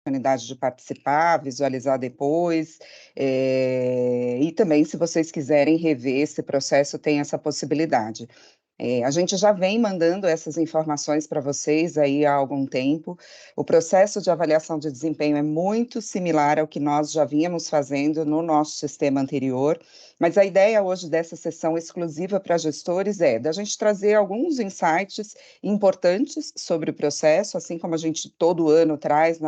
oportunidade de participar, visualizar depois, e também, se vocês quiserem rever esse processo, tem essa possibilidade. A gente já vem mandando essas informações para vocês aí há algum tempo. O processo de avaliação de desempenho é muito similar ao que nós já vínhamos fazendo no nosso sistema anterior, mas a ideia hoje dessa sessão exclusiva para gestores é da gente trazer alguns insights importantes sobre o processo, assim como a gente todo ano traz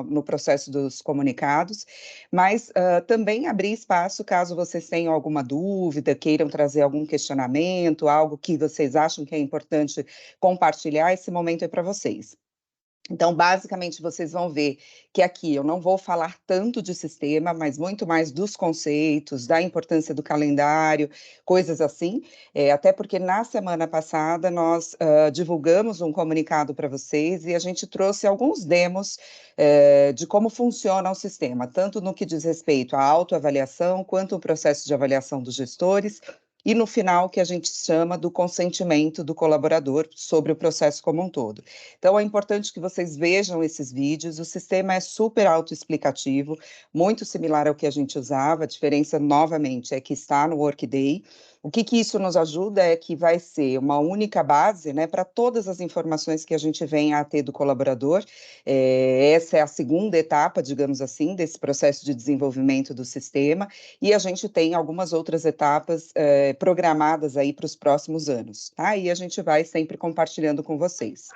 no processo dos comunicados, mas também abrir espaço caso vocês tenham alguma dúvida, queiram trazer algum questionamento, algo que vocês acham que é importante compartilhar, esse momento é para vocês. Então, basicamente, vocês vão ver que aqui eu não vou falar tanto de sistema, mas muito mais dos conceitos, da importância do calendário, coisas assim, até porque na semana passada nós divulgamos um comunicado para vocês e a gente trouxe alguns demos de como funciona o sistema, tanto no que diz respeito à autoavaliação, quanto o processo de avaliação dos gestores, e no final, que a gente chama do consentimento do colaborador sobre o processo como um todo. Então, é importante que vocês vejam esses vídeos, o sistema é super autoexplicativo, muito similar ao que a gente usava, a diferença, novamente, é que está no Workday. O que isso nos ajuda é que vai ser uma única base, né, para todas as informações que a gente vem a ter do colaborador. Essa é a segunda etapa, digamos assim, desse processo de desenvolvimento do sistema, e a gente tem algumas outras etapas programadas aí para os próximos anos, tá? E a gente vai sempre compartilhando com vocês.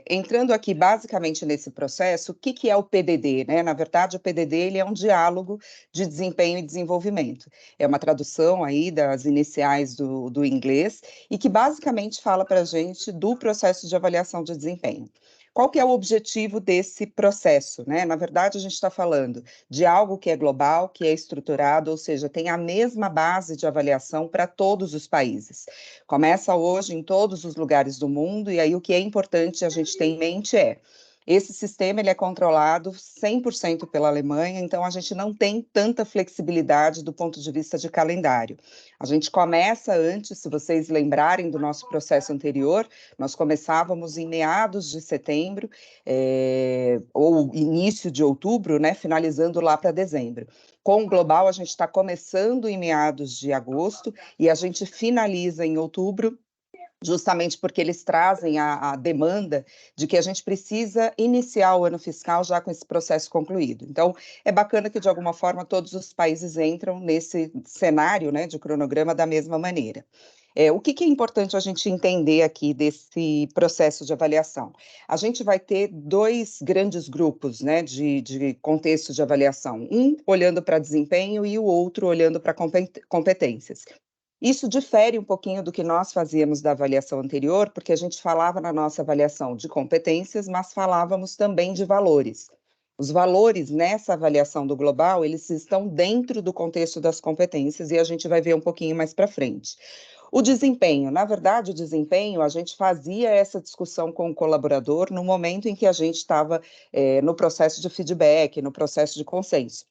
Entrando aqui basicamente nesse processo, o que é o PDD, né? Na verdade, o PDD ele é um diálogo de desempenho e desenvolvimento. É uma tradução aí das iniciais do inglês e que basicamente fala para a gente do processo de avaliação de desempenho. Qual que é o objetivo desse processo, né? Na verdade, a gente está falando de algo que é global, que é estruturado, ou seja, tem a mesma base de avaliação para todos os países. Começa hoje em todos os lugares do mundo, e aí o que é importante a gente ter em mente é esse sistema ele é controlado 100% pela Alemanha, então a gente não tem tanta flexibilidade do ponto de vista de calendário. A gente começa antes, se vocês lembrarem do nosso processo anterior, nós começávamos em meados de setembro, ou início de outubro, né, finalizando lá para dezembro. Com o Global, a gente está começando em meados de agosto e a gente finaliza em outubro, justamente porque eles trazem a demanda de que a gente precisa iniciar o ano fiscal já com esse processo concluído. Então, é bacana que, de alguma forma, todos os países entram nesse cenário, né, de cronograma da mesma maneira. O que é importante a gente entender aqui desse processo de avaliação? A gente vai ter dois grandes grupos, né, de contexto de avaliação, um olhando para desempenho e o outro olhando para competências. Isso difere um pouquinho do que nós fazíamos da avaliação anterior, porque a gente falava na nossa avaliação de competências, mas falávamos também de valores. Os valores nessa avaliação do global, eles estão dentro do contexto das competências e a gente vai ver um pouquinho mais para frente. O desempenho, na verdade, o desempenho, a gente fazia essa discussão com o colaborador no momento em que a gente estava no processo de feedback, no processo de consenso.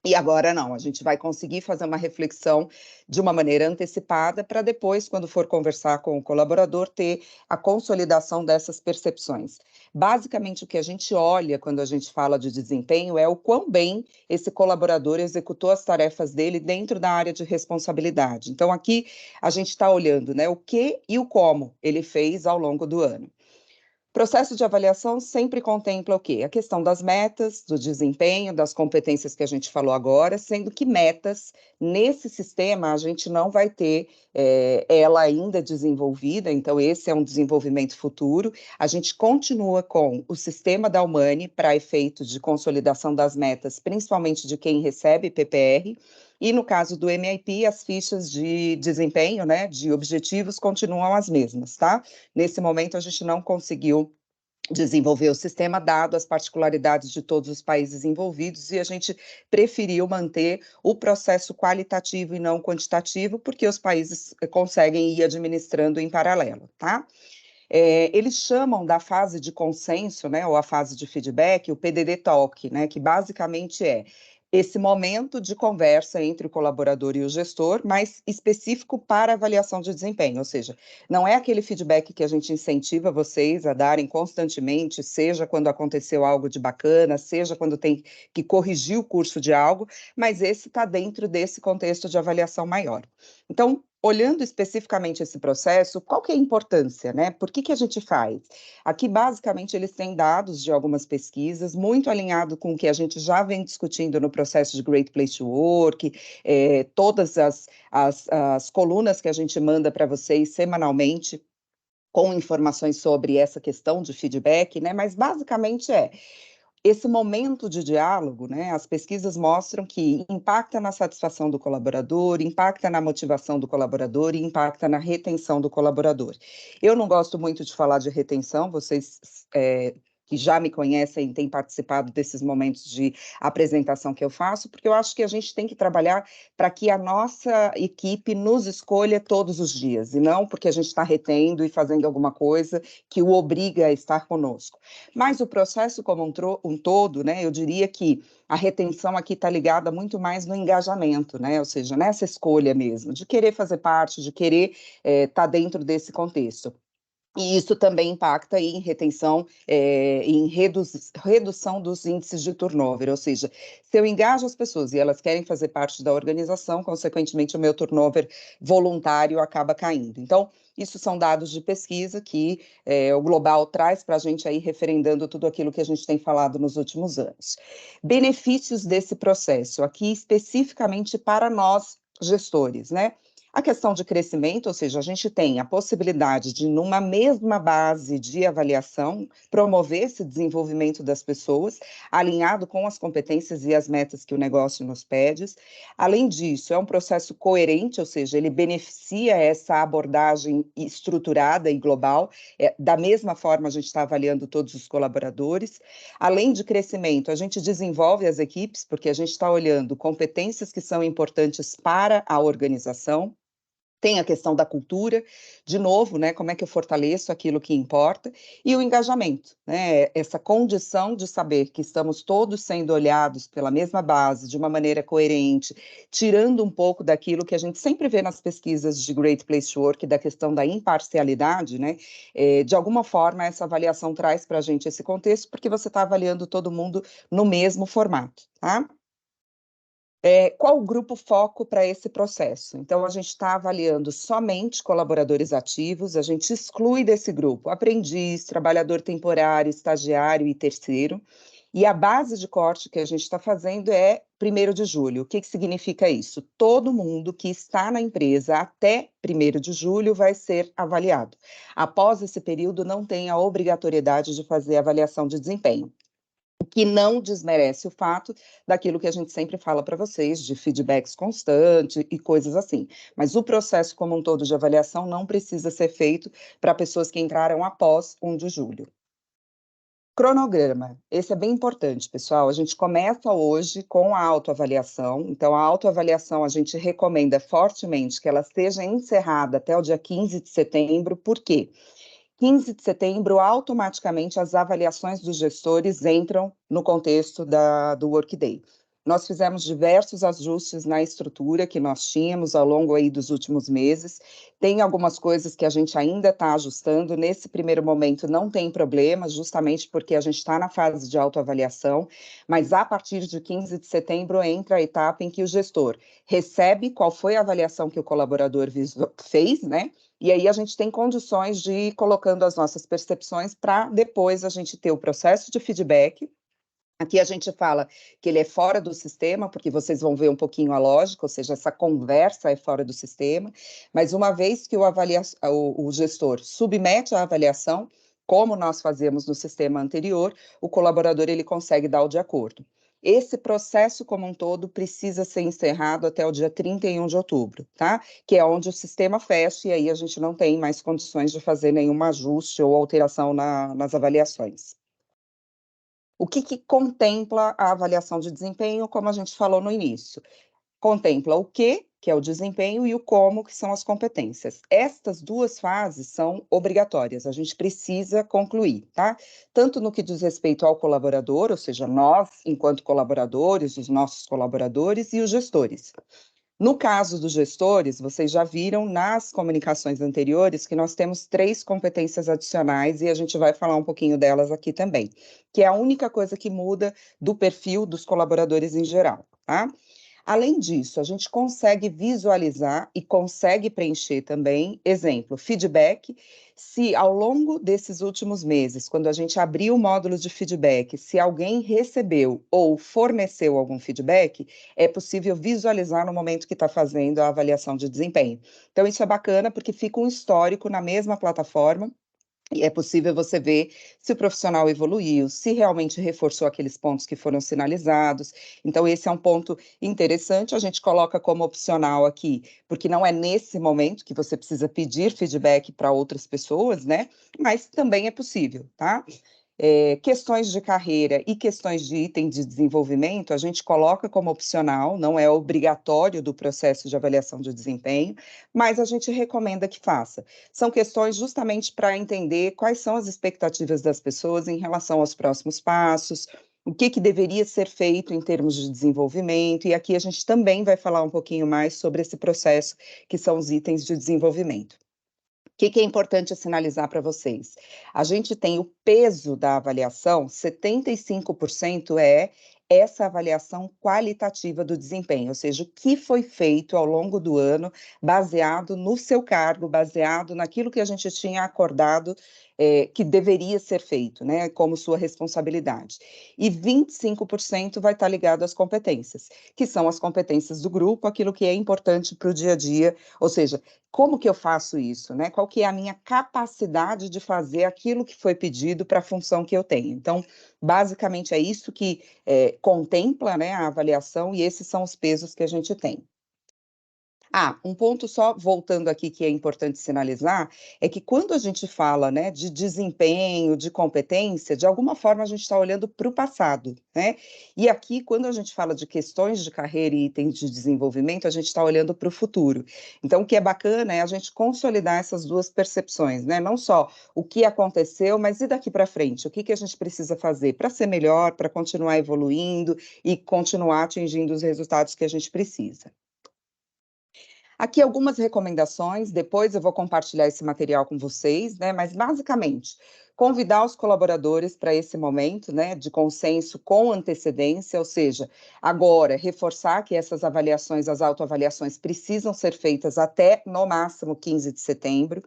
E agora não, a gente vai conseguir fazer uma reflexão de uma maneira antecipada para depois, quando for conversar com o colaborador, ter a consolidação dessas percepções. Basicamente, o que a gente olha quando a gente fala de desempenho é o quão bem esse colaborador executou as tarefas dele dentro da área de responsabilidade. Então, aqui a gente está olhando, né, o que e o como ele fez ao longo do ano. Processo de avaliação sempre contempla o quê? A questão das metas, do desempenho, das competências que a gente falou agora, sendo que metas, nesse sistema, a gente não vai ter ela ainda desenvolvida, então esse é um desenvolvimento futuro. A gente continua com o sistema da Humani para efeitos de consolidação das metas, principalmente de quem recebe PPR, e no caso do MIP, as fichas de desempenho, né, de objetivos, continuam as mesmas, tá? Nesse momento, a gente não conseguiu desenvolver o sistema, dado as particularidades de todos os países envolvidos, e a gente preferiu manter o processo qualitativo e não quantitativo, porque os países conseguem ir administrando em paralelo, tá? Eles chamam da fase de consenso, né, ou a fase de feedback, o PDD Talk, né, que basicamente esse momento de conversa entre o colaborador e o gestor, mas específico para avaliação de desempenho, ou seja, não é aquele feedback que a gente incentiva vocês a darem constantemente, seja quando aconteceu algo de bacana, seja quando tem que corrigir o curso de algo, mas esse está dentro desse contexto de avaliação maior. Então, olhando especificamente esse processo, qual que é a importância, né? Por que a gente faz? Aqui, basicamente, eles têm dados de algumas pesquisas, muito alinhado com o que a gente já vem discutindo no processo de Great Place to Work, todas as colunas que a gente manda para vocês semanalmente, com informações sobre essa questão de feedback, né? Mas basicamente esse momento de diálogo, né, as pesquisas mostram que impacta na satisfação do colaborador, impacta na motivação do colaborador e impacta na retenção do colaborador. Eu não gosto muito de falar de retenção, vocês que já me conhecem têm participado desses momentos de apresentação que eu faço, porque eu acho que a gente tem que trabalhar para que a nossa equipe nos escolha todos os dias, e não porque a gente está retendo e fazendo alguma coisa que o obriga a estar conosco. Mas o processo como um todo, né, eu diria que a retenção aqui está ligada muito mais no engajamento, né, ou seja, nessa escolha mesmo, de querer fazer parte, de querer estar dentro desse contexto. E isso também impacta em retenção, em redução dos índices de turnover, ou seja, se eu engajo as pessoas e elas querem fazer parte da organização, consequentemente o meu turnover voluntário acaba caindo. Então, isso são dados de pesquisa que o Global traz para a gente aí, referendando tudo aquilo que a gente tem falado nos últimos anos. Benefícios desse processo, aqui especificamente para nós, gestores, né? A questão de crescimento, ou seja, a gente tem a possibilidade de, numa mesma base de avaliação, promover esse desenvolvimento das pessoas, alinhado com as competências e as metas que o negócio nos pede. Além disso, é um processo coerente, ou seja, ele beneficia essa abordagem estruturada e global, da mesma forma a gente está avaliando todos os colaboradores. Além de crescimento, a gente desenvolve as equipes, porque a gente está olhando competências que são importantes para a organização. Tem a questão da cultura, de novo, né, como é que eu fortaleço aquilo que importa, e o engajamento, né, essa condição de saber que estamos todos sendo olhados pela mesma base, de uma maneira coerente, tirando um pouco daquilo que a gente sempre vê nas pesquisas de Great Place to Work, da questão da imparcialidade, né, de alguma forma essa avaliação traz para a gente esse contexto, porque você está avaliando todo mundo no mesmo formato, tá? Qual o grupo foco para esse processo? Então, a gente está avaliando somente colaboradores ativos, a gente exclui desse grupo aprendiz, trabalhador temporário, estagiário e terceiro, e a base de corte que a gente está fazendo é 1º de julho. O que significa isso? Todo mundo que está na empresa até 1º de julho vai ser avaliado. Após esse período, não tem a obrigatoriedade de fazer avaliação de desempenho. O que não desmerece o fato daquilo que a gente sempre fala para vocês, de feedbacks constantes e coisas assim. Mas o processo como um todo de avaliação não precisa ser feito para pessoas que entraram após 1 de julho. Cronograma, esse é bem importante, pessoal. A gente começa hoje com a autoavaliação. Então, a autoavaliação a gente recomenda fortemente que ela seja encerrada até o dia 15 de setembro. Por quê? 15 de setembro, automaticamente as avaliações dos gestores entram no contexto do Workday. Nós fizemos diversos ajustes na estrutura que nós tínhamos ao longo aí dos últimos meses. Tem algumas coisas que a gente ainda está ajustando. Nesse primeiro momento não tem problema, justamente porque a gente está na fase de autoavaliação, mas a partir de 15 de setembro entra a etapa em que o gestor recebe qual foi a avaliação que o colaborador fez, né? E aí a gente tem condições de ir colocando as nossas percepções para depois a gente ter o processo de feedback. Aqui a gente fala que ele é fora do sistema, porque vocês vão ver um pouquinho a lógica, ou seja, essa conversa é fora do sistema, mas uma vez que o gestor submete a avaliação, como nós fazemos no sistema anterior, o colaborador ele consegue dar o de acordo. Esse processo como um todo precisa ser encerrado até o dia 31 de outubro, tá? Que é onde o sistema fecha e aí a gente não tem mais condições de fazer nenhum ajuste ou alteração nas avaliações. O que contempla a avaliação de desempenho, como a gente falou no início? Contempla o que é o desempenho, e o como, que são as competências. Estas duas fases são obrigatórias, a gente precisa concluir, tá? Tanto no que diz respeito ao colaborador, ou seja, nós, enquanto colaboradores, os nossos colaboradores e os gestores. No caso dos gestores, vocês já viram nas comunicações anteriores que nós temos 3 competências adicionais, e a gente vai falar um pouquinho delas aqui também, que é a única coisa que muda do perfil dos colaboradores em geral, tá? Além disso, a gente consegue visualizar e consegue preencher também, exemplo, feedback, se ao longo desses últimos meses, quando a gente abriu o módulo de feedback, se alguém recebeu ou forneceu algum feedback, é possível visualizar no momento que está fazendo a avaliação de desempenho. Então, isso é bacana porque fica um histórico na mesma plataforma, e é possível você ver se o profissional evoluiu, se realmente reforçou aqueles pontos que foram sinalizados. Então, esse é um ponto interessante, a gente coloca como opcional aqui, porque não é nesse momento que você precisa pedir feedback para outras pessoas, né? Mas também é possível, tá? Questões de carreira e questões de item de desenvolvimento, a gente coloca como opcional, não é obrigatório do processo de avaliação de desempenho, mas a gente recomenda que faça. São questões justamente para entender quais são as expectativas das pessoas em relação aos próximos passos, o que deveria ser feito em termos de desenvolvimento, e aqui a gente também vai falar um pouquinho mais sobre esse processo, que são os itens de desenvolvimento. O que é importante sinalizar para vocês? A gente tem o peso da avaliação, 75% é essa avaliação qualitativa do desempenho, ou seja, o que foi feito ao longo do ano, baseado no seu cargo, baseado naquilo que a gente tinha acordado que deveria ser feito, né, como sua responsabilidade. E 25% vai estar ligado às competências, que são as competências do grupo, aquilo que é importante para o dia a dia, ou seja, como que eu faço isso, né? Qual que é a minha capacidade de fazer aquilo que foi pedido para a função que eu tenho? Então, basicamente é isso que contempla, né, a avaliação, e esses são os pesos que a gente tem. Um ponto só, voltando aqui, que é importante sinalizar, é que quando a gente fala, né, de desempenho, de competência, de alguma forma a gente está olhando para o passado, né? E aqui, quando a gente fala de questões de carreira e itens de desenvolvimento, a gente está olhando para o futuro. Então, o que é bacana é a gente consolidar essas duas percepções, né? Não só o que aconteceu, mas e daqui para frente? O que a gente precisa fazer para ser melhor, para continuar evoluindo e continuar atingindo os resultados que a gente precisa. Aqui algumas recomendações, depois eu vou compartilhar esse material com vocês, né? Mas basicamente, convidar os colaboradores para esse momento, né, de consenso com antecedência, ou seja, agora reforçar que essas avaliações, as autoavaliações, precisam ser feitas até no máximo 15 de setembro.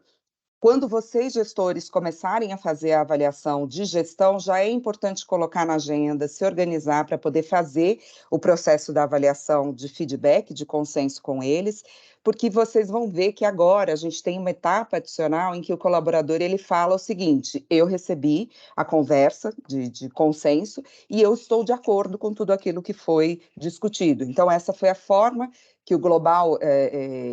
Quando vocês, gestores, começarem a fazer a avaliação de gestão, já é importante colocar na agenda, se organizar para poder fazer o processo da avaliação de feedback, de consenso com eles, porque vocês vão ver que agora a gente tem uma etapa adicional em que o colaborador ele fala o seguinte: eu recebi a conversa de consenso e eu estou de acordo com tudo aquilo que foi discutido. Então, essa foi a forma que o Global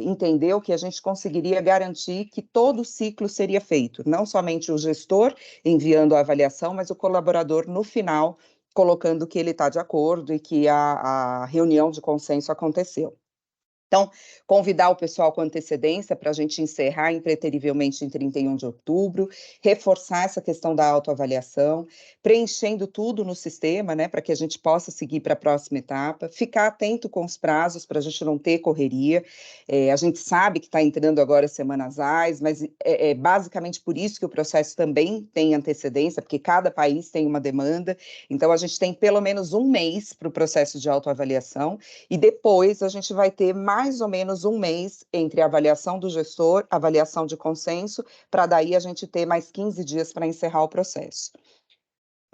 entendeu que a gente conseguiria garantir que todo o ciclo seria feito, não somente o gestor enviando a avaliação, mas o colaborador, no final, colocando que ele está de acordo e que a reunião de consenso aconteceu. Então, convidar o pessoal com antecedência para a gente encerrar impreterivelmente em 31 de outubro, reforçar essa questão da autoavaliação, preenchendo tudo no sistema, né, para que a gente possa seguir para a próxima etapa, ficar atento com os prazos para a gente não ter correria. A gente sabe que está entrando agora semanas AIS, mas é basicamente por isso que o processo também tem antecedência, porque cada país tem uma demanda, então a gente tem pelo menos um mês para o processo de autoavaliação, e depois a gente vai ter mais ou menos um mês entre a avaliação do gestor, avaliação de consenso, para daí a gente ter mais 15 dias para encerrar o processo.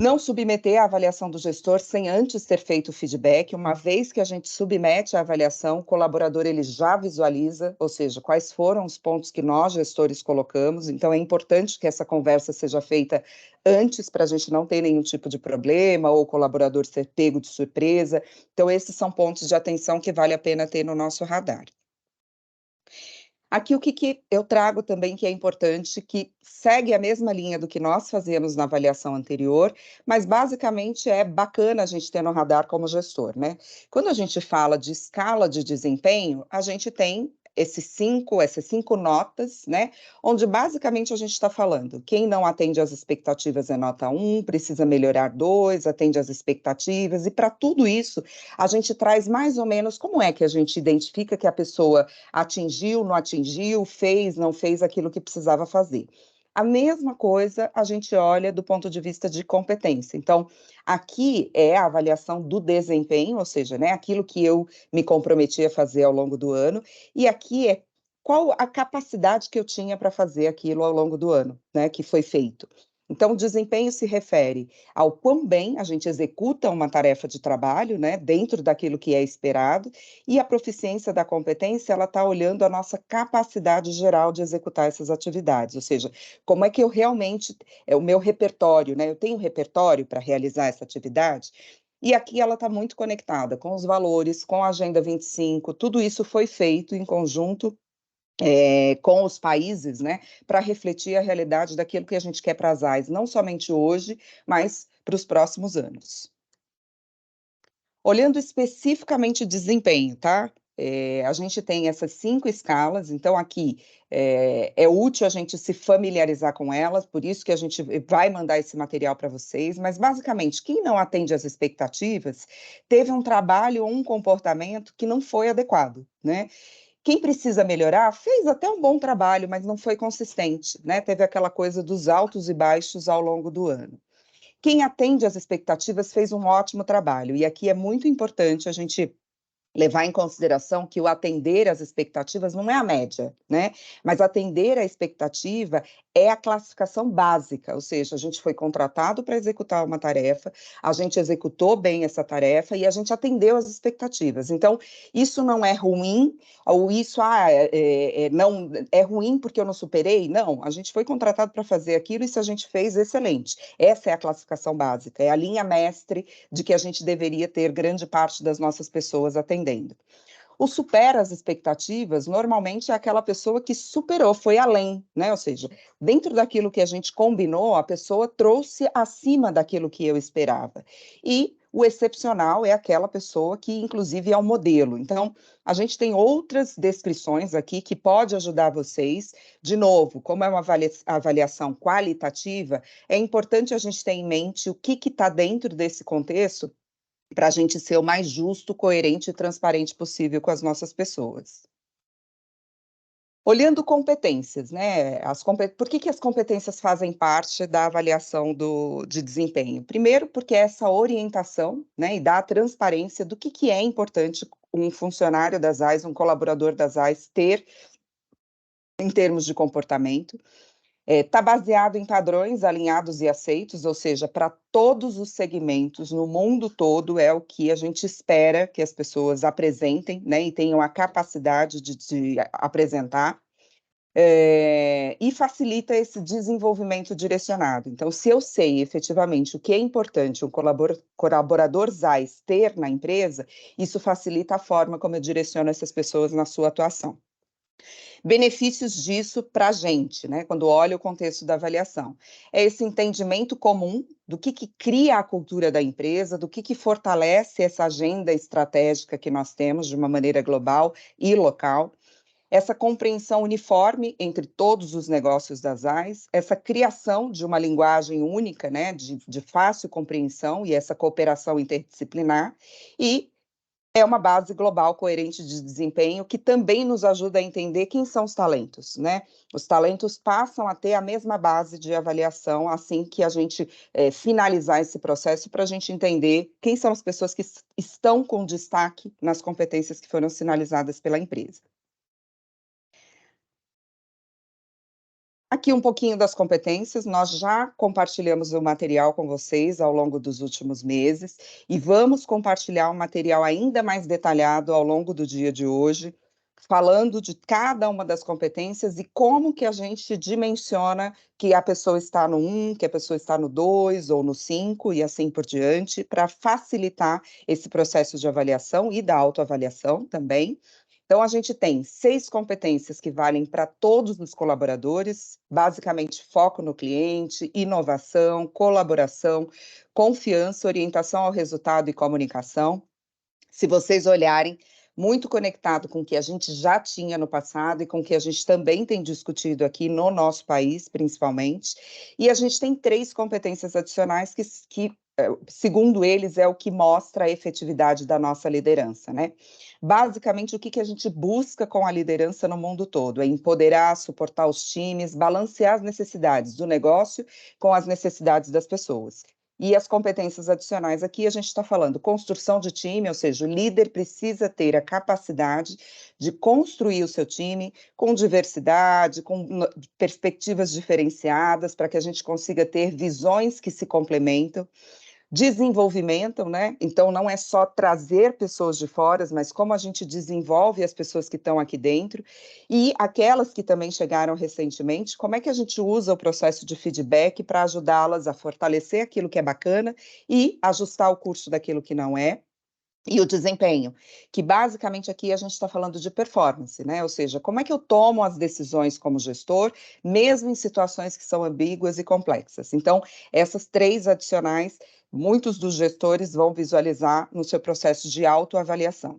Não submeter a avaliação do gestor sem antes ter feito o feedback. Uma vez que a gente submete a avaliação, o colaborador ele já visualiza, ou seja, quais foram os pontos que nós, gestores, colocamos. Então, é importante que essa conversa seja feita antes, para a gente não ter nenhum tipo de problema, ou o colaborador ser pego de surpresa. Então, esses são pontos de atenção que vale a pena ter no nosso radar. Aqui o que que eu trago também que é importante, que segue a mesma linha do que nós fazemos na avaliação anterior, mas basicamente é bacana a gente ter no radar como gestor, né. Quando a gente fala de escala de desempenho, a gente tem essas 5 notas, né, onde basicamente a gente está falando, quem não atende às expectativas é nota 1, precisa melhorar 2, atende às expectativas, e para tudo isso, a gente traz mais ou menos como é que a gente identifica que a pessoa atingiu, não atingiu, fez, não fez aquilo que precisava fazer. A mesma coisa a gente olha do ponto de vista de competência. Então, aqui é a avaliação do desempenho, ou seja, né, aquilo que eu me comprometi a fazer ao longo do ano, e aqui é qual a capacidade que eu tinha para fazer aquilo ao longo do ano, né, que foi feito. Então, o desempenho se refere ao quão bem a gente executa uma tarefa de trabalho, né, dentro daquilo que é esperado, e a proficiência da competência, ela está olhando a nossa capacidade geral de executar essas atividades, ou seja, como é que eu realmente, é o meu repertório, né? Eu tenho repertório para realizar essa atividade? E aqui ela está muito conectada com os valores, com a Agenda 25, tudo isso foi feito em conjunto com os países, né, para refletir a realidade daquilo que a gente quer para as AIs, não somente hoje, mas para os próximos anos. Olhando especificamente desempenho, tá? A gente tem essas 5 escalas, então aqui, é útil a gente se familiarizar com elas, por isso que a gente vai mandar esse material para vocês, mas basicamente quem não atende às expectativas, teve um trabalho ou um comportamento que não foi adequado, né. Quem precisa melhorar, fez até um bom trabalho, mas não foi consistente, né, teve aquela coisa dos altos e baixos ao longo do ano. Quem atende às expectativas fez um ótimo trabalho, e aqui é muito importante a gente levar em consideração que o atender às expectativas não é a média, né, mas atender à expectativa é a classificação básica, ou seja, a gente foi contratado para executar uma tarefa, a gente executou bem essa tarefa e a gente atendeu às expectativas. Então, isso não é ruim, ou isso, não é ruim porque eu não superei? Não, a gente foi contratado para fazer aquilo e se a gente fez, excelente. Essa é a classificação básica, é a linha mestre de que a gente deveria ter grande parte das nossas pessoas atendendo. O supera as expectativas, normalmente é aquela pessoa que superou, foi além, né? Ou seja, dentro daquilo que a gente combinou, a pessoa trouxe acima daquilo que eu esperava. E o excepcional é aquela pessoa que, inclusive, é um modelo. Então, a gente tem outras descrições aqui que pode ajudar vocês. De novo, como é uma avaliação qualitativa, é importante a gente ter em mente o que está dentro desse contexto para a gente ser o mais justo, coerente e transparente possível com as nossas pessoas. Olhando competências, né, por que que as competências fazem parte da avaliação de desempenho? Primeiro, porque é essa orientação, né, e dá a transparência do que é importante um funcionário das AIs, um colaborador das AIs ter em termos de comportamento. Está baseado em padrões alinhados e aceitos, ou seja, para todos os segmentos, no mundo todo, é o que a gente espera que as pessoas apresentem, né, e tenham a capacidade de apresentar, e facilita esse desenvolvimento direcionado. Então, se eu sei efetivamente o que é importante um colaborador ZAIS ter na empresa, isso facilita a forma como eu direciono essas pessoas na sua atuação. Benefícios disso para a gente, né, quando olha o contexto da avaliação. É esse entendimento comum do que cria a cultura da empresa, do que fortalece essa agenda estratégica que nós temos de uma maneira global e local, essa compreensão uniforme entre todos os negócios das AIs, essa criação de uma linguagem única, né, de fácil compreensão e essa cooperação interdisciplinar, e é uma base global coerente de desempenho que também nos ajuda a entender quem são os talentos, né? Os talentos passam a ter a mesma base de avaliação assim que a gente finalizar esse processo para a gente entender quem são as pessoas que estão com destaque nas competências que foram sinalizadas pela empresa. Aqui um pouquinho das competências, nós já compartilhamos o material com vocês ao longo dos últimos meses e vamos compartilhar um material ainda mais detalhado ao longo do dia de hoje, falando de cada uma das competências e como que a gente dimensiona que a pessoa está no 1, que a pessoa está no 2 ou no 5 e assim por diante, para facilitar esse processo de avaliação e da autoavaliação também. Então, a gente tem 6 competências que valem para todos os colaboradores, basicamente foco no cliente, inovação, colaboração, confiança, orientação ao resultado e comunicação. Se vocês olharem, muito conectado com o que a gente já tinha no passado e com o que a gente também tem discutido aqui no nosso país, principalmente. E a gente tem 3 competências adicionais que segundo eles, é o que mostra a efetividade da nossa liderança, né? Basicamente, o que a gente busca com a liderança no mundo todo? É empoderar, suportar os times, balancear as necessidades do negócio com as necessidades das pessoas. E as competências adicionais aqui, a gente está falando construção de time, ou seja, o líder precisa ter a capacidade de construir o seu time com diversidade, com perspectivas diferenciadas, para que a gente consiga ter visões que se complementam, desenvolvimento, né? Então, não é só trazer pessoas de fora, mas como a gente desenvolve as pessoas que estão aqui dentro, e aquelas que também chegaram recentemente, como é que a gente usa o processo de feedback para ajudá-las a fortalecer aquilo que é bacana e ajustar o curso daquilo que não é. E o desempenho, que basicamente aqui a gente está falando de performance, né? Ou seja, como é que eu tomo as decisões como gestor, mesmo em situações que são ambíguas e complexas. Então, essas 3 adicionais, muitos dos gestores vão visualizar no seu processo de autoavaliação.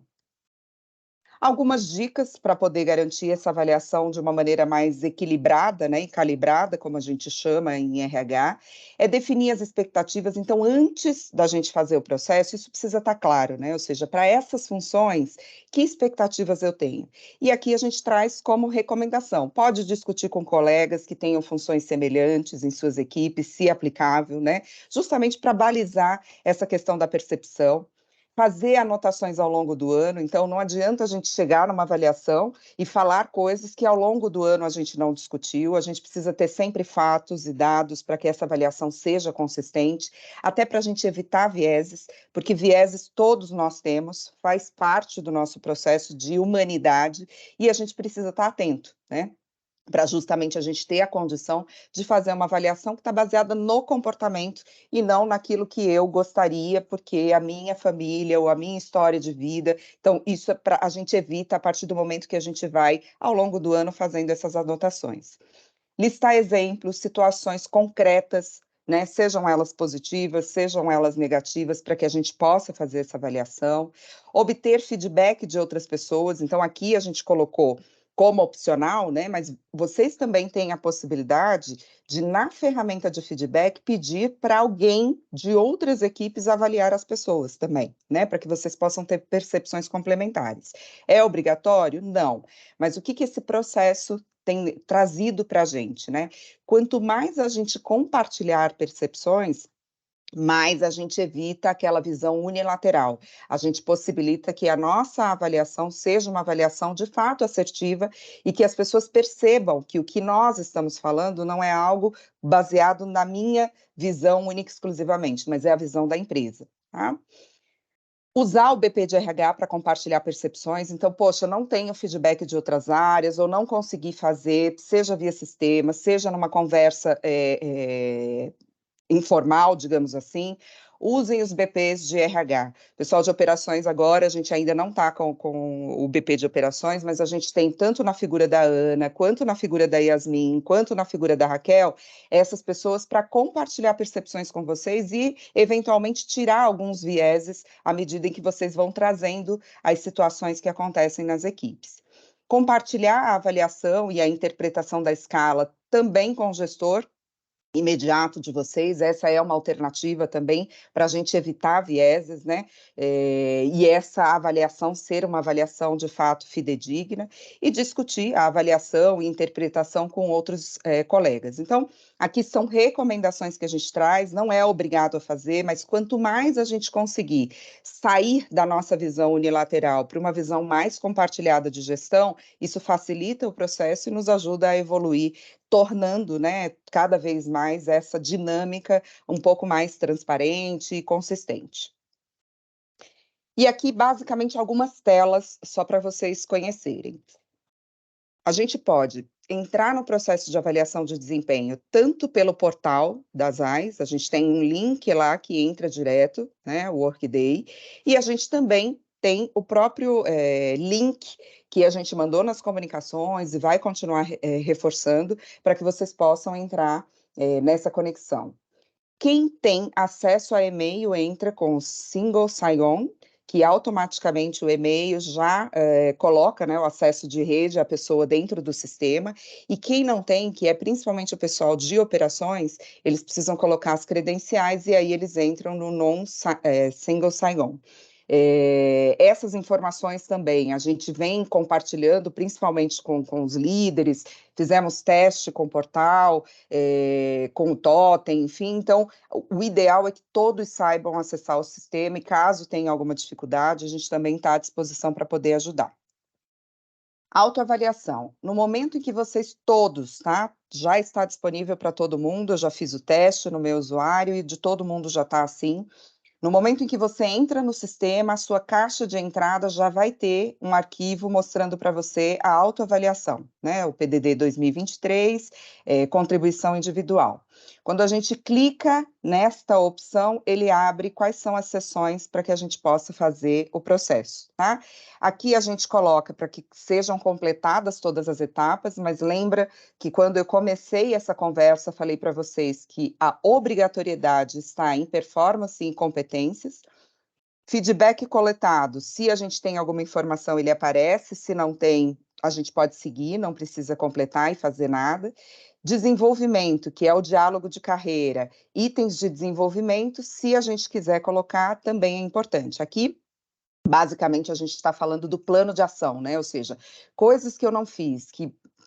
Algumas dicas para poder garantir essa avaliação de uma maneira mais equilibrada, né, e calibrada, como a gente chama em RH, é definir as expectativas. Então, antes da gente fazer o processo, isso precisa estar claro, né? Ou seja, para essas funções, que expectativas eu tenho? E aqui a gente traz como recomendação. Pode discutir com colegas que tenham funções semelhantes em suas equipes, se aplicável, né? Justamente para balizar essa questão da percepção. Fazer anotações ao longo do ano, então não adianta a gente chegar numa avaliação e falar coisas que ao longo do ano a gente não discutiu, a gente precisa ter sempre fatos e dados para que essa avaliação seja consistente, até para a gente evitar vieses, porque vieses todos nós temos, faz parte do nosso processo de humanidade e a gente precisa estar atento, né? Para justamente a gente ter a condição de fazer uma avaliação que está baseada no comportamento e não naquilo que eu gostaria, porque a minha família ou a minha história de vida. Então, isso a gente evita a partir do momento que a gente vai, ao longo do ano, fazendo essas anotações. Listar exemplos, situações concretas, né, sejam elas positivas, sejam elas negativas, para que a gente possa fazer essa avaliação. Obter feedback de outras pessoas, então aqui a gente colocou como opcional, né, mas vocês também têm a possibilidade de, na ferramenta de feedback, pedir para alguém de outras equipes avaliar as pessoas também, né, para que vocês possam ter percepções complementares. É obrigatório? Não. Mas o que esse processo tem trazido para a gente, né? Quanto mais a gente compartilhar percepções, mais a gente evita aquela visão unilateral. A gente possibilita que a nossa avaliação seja uma avaliação de fato assertiva e que as pessoas percebam que o que nós estamos falando não é algo baseado na minha visão única e exclusivamente, mas é a visão da empresa, tá? Usar o BP de RH para compartilhar percepções, então, poxa, eu não tenho feedback de outras áreas, ou não consegui fazer, seja via sistema, seja numa conversa informal, digamos assim, usem os BPs de RH. Pessoal de operações agora, a gente ainda não está com o BP de operações, mas a gente tem tanto na figura da Ana, quanto na figura da Yasmin, quanto na figura da Raquel, essas pessoas para compartilhar percepções com vocês e, eventualmente, tirar alguns vieses à medida em que vocês vão trazendo as situações que acontecem nas equipes. Compartilhar a avaliação e a interpretação da escala também com o gestor imediato de vocês, essa é uma alternativa também para a gente evitar vieses, né? E essa avaliação ser uma avaliação de fato fidedigna e discutir a avaliação e interpretação com outros colegas. Então, aqui são recomendações que a gente traz, não é obrigado a fazer, mas quanto mais a gente conseguir sair da nossa visão unilateral para uma visão mais compartilhada de gestão, isso facilita o processo e nos ajuda a evoluir tornando, né, cada vez mais essa dinâmica um pouco mais transparente e consistente. E aqui, basicamente, algumas telas só para vocês conhecerem. A gente pode entrar no processo de avaliação de desempenho tanto pelo portal das AIS, a gente tem um link lá que entra direto, né, o Workday, e a gente também tem o próprio link que a gente mandou nas comunicações e vai continuar reforçando para que vocês possam entrar nessa conexão. Quem tem acesso a e-mail entra com o Single Sign-On, que automaticamente o e-mail já coloca, né, o acesso de rede à pessoa dentro do sistema, e quem não tem, que é principalmente o pessoal de operações, eles precisam colocar as credenciais e aí eles entram no Single Sign-On. Essas informações também a gente vem compartilhando, principalmente com os líderes, fizemos teste com o portal, com o Totem, enfim, então o ideal é que todos saibam acessar o sistema e caso tenha alguma dificuldade, a gente também está à disposição para poder ajudar. Autoavaliação. No momento em que vocês todos, tá? Já está disponível para todo mundo, eu já fiz o teste no meu usuário e de todo mundo já está assim. No momento em que você entra no sistema, a sua caixa de entrada já vai ter um arquivo mostrando para você a autoavaliação, né? O PDD 2023, contribuição individual. Quando a gente clica nesta opção, ele abre quais são as sessões para que a gente possa fazer o processo, tá? Aqui a gente coloca para que sejam completadas todas as etapas, mas lembra que quando eu comecei essa conversa, falei para vocês que a obrigatoriedade está em performance e competências. Feedback coletado, se a gente tem alguma informação, ele aparece, se não tem, a gente pode seguir, não precisa completar e fazer nada. Desenvolvimento, que é o diálogo de carreira, itens de desenvolvimento, se a gente quiser colocar, também é importante. Aqui, basicamente, a gente está falando do plano de ação, né? Ou seja, coisas que eu não fiz,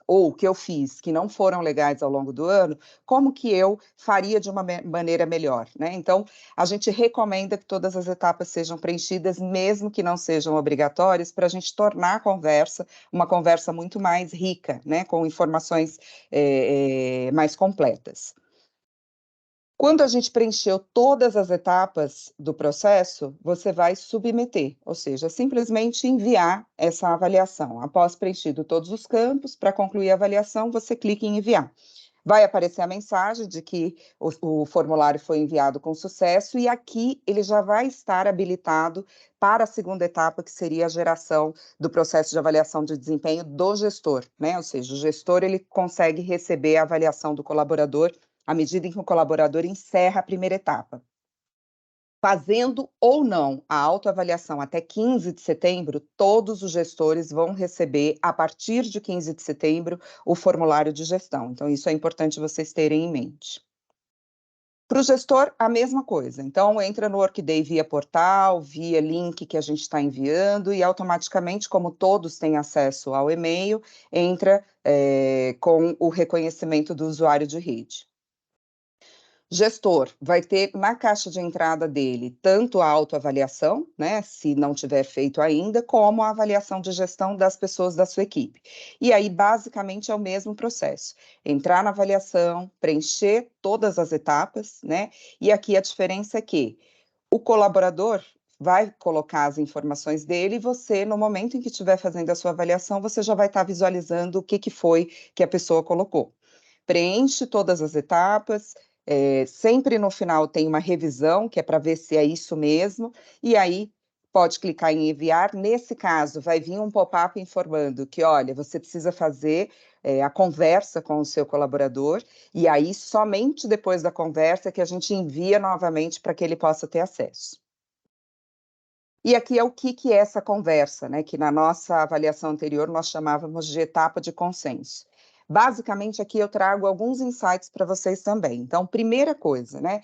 ou que eu fiz que não foram legais ao longo do ano, como que eu faria de uma maneira melhor, né? Então, a gente recomenda que todas as etapas sejam preenchidas, mesmo que não sejam obrigatórias, para a gente tornar a conversa uma conversa muito mais rica, né? Com informações mais completas. Quando a gente preencheu todas as etapas do processo, você vai submeter, ou seja, simplesmente enviar essa avaliação. Após preenchido todos os campos, para concluir a avaliação, você clica em enviar. Vai aparecer a mensagem de que o formulário foi enviado com sucesso e aqui ele já vai estar habilitado para a segunda etapa, que seria a geração do processo de avaliação de desempenho do gestor, né? Ou seja, o gestor ele consegue receber a avaliação do colaborador à medida em que o colaborador encerra a primeira etapa. Fazendo ou não a autoavaliação até 15 de setembro, todos os gestores vão receber, a partir de 15 de setembro, o formulário de gestão. Então, isso é importante vocês terem em mente. Para o gestor, a mesma coisa. Então, entra no Workday via portal, via link que a gente está enviando, e automaticamente, como todos têm acesso ao e-mail, entra com o reconhecimento do usuário de rede. Gestor vai ter na caixa de entrada dele tanto a autoavaliação, né, se não tiver feito ainda, como a avaliação de gestão das pessoas da sua equipe. E aí, basicamente, é o mesmo processo. Entrar na avaliação, preencher todas as etapas, né, e aqui a diferença é que o colaborador vai colocar as informações dele e você, no momento em que estiver fazendo a sua avaliação, você já vai estar visualizando o que foi que a pessoa colocou. Preenche todas as etapas, sempre no final tem uma revisão, que é para ver se é isso mesmo, e aí pode clicar em enviar. Nesse caso, vai vir um pop-up informando que, olha, você precisa fazer a conversa com o seu colaborador, e aí somente depois da conversa que a gente envia novamente para que ele possa ter acesso. E aqui é o que é essa conversa, né, que na nossa avaliação anterior nós chamávamos de etapa de consenso. Basicamente, aqui eu trago alguns insights para vocês também. Então, primeira coisa, né?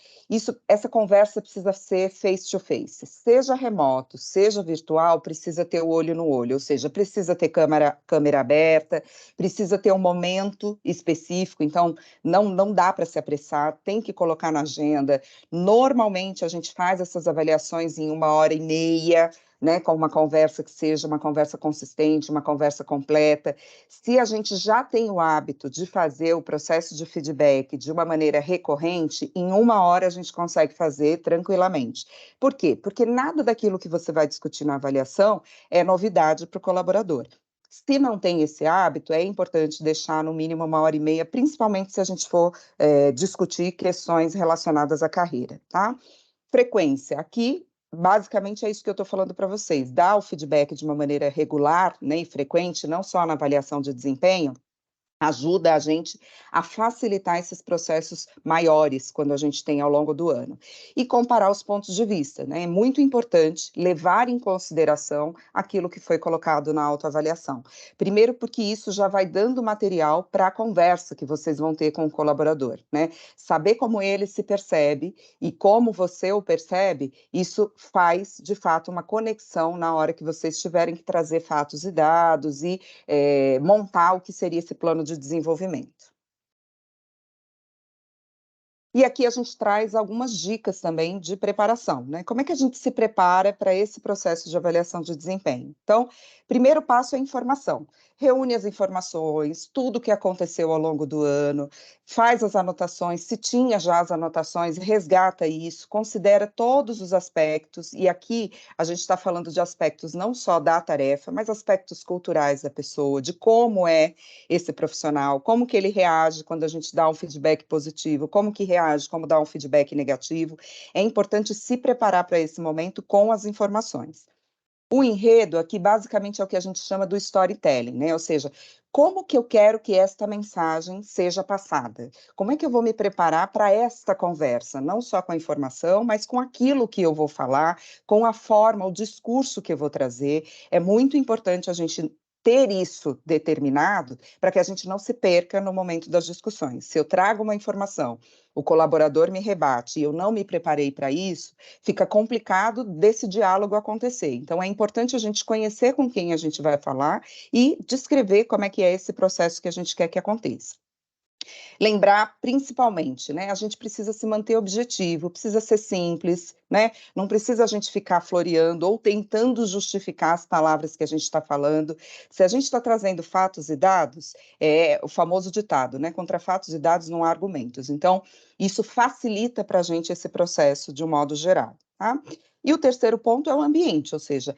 Essa conversa precisa ser face to face. Seja remoto, seja virtual, precisa ter o olho no olho, ou seja, precisa ter câmera aberta, precisa ter um momento específico, então não dá para se apressar, tem que colocar na agenda. Normalmente a gente faz essas avaliações em 1h30, né, com uma conversa que seja uma conversa consistente, uma conversa completa. Se a gente já tem o hábito de fazer o processo de feedback de uma maneira recorrente, em 1 hora a gente consegue fazer tranquilamente. Por quê? Porque nada daquilo que você vai discutir na avaliação é novidade para o colaborador. Se não tem esse hábito, é importante deixar no mínimo 1h30, principalmente se a gente for discutir questões relacionadas à carreira, tá? Frequência. Aqui basicamente é isso que eu estou falando para vocês, dar o feedback de uma maneira regular, né, e frequente, não só na avaliação de desempenho, ajuda a gente a facilitar esses processos maiores quando a gente tem ao longo do ano. E comparar os pontos de vista, né? É muito importante levar em consideração aquilo que foi colocado na autoavaliação. Primeiro, porque isso já vai dando material para a conversa que vocês vão ter com o colaborador, né? Saber como ele se percebe e como você o percebe, isso faz, de fato, uma conexão na hora que vocês tiverem que trazer fatos e dados e montar o que seria esse plano de desenvolvimento. E aqui a gente traz algumas dicas também de preparação, né? Como é que a gente se prepara para esse processo de avaliação de desempenho? Então, primeiro passo é informação. Reúne as informações, tudo o que aconteceu ao longo do ano, faz as anotações, se tinha já as anotações, resgata isso, considera todos os aspectos, e aqui a gente está falando de aspectos não só da tarefa, mas aspectos culturais da pessoa, de como é esse profissional, como que ele reage quando a gente dá um feedback positivo, como que reage, como dá um feedback negativo. É importante se preparar para esse momento com as informações. O enredo aqui basicamente é o que a gente chama do storytelling, né? Ou seja, como que eu quero que esta mensagem seja passada? Como é que eu vou me preparar para esta conversa? Não só com a informação, mas com aquilo que eu vou falar, com a forma, o discurso que eu vou trazer. É muito importante a gente ter isso determinado para que a gente não se perca no momento das discussões. Se eu trago uma informação, o colaborador me rebate e eu não me preparei para isso, fica complicado desse diálogo acontecer. Então, é importante a gente conhecer com quem a gente vai falar e descrever como é que é esse processo que a gente quer que aconteça. Lembrar, principalmente, né, a gente precisa se manter objetivo, precisa ser simples, né, não precisa a gente ficar floreando ou tentando justificar as palavras que a gente está falando. Se a gente está trazendo fatos e dados, é o famoso ditado, né, contra fatos e dados não há argumentos. Então, isso facilita para a gente esse processo de um modo geral, tá? E o terceiro ponto é o ambiente, ou seja,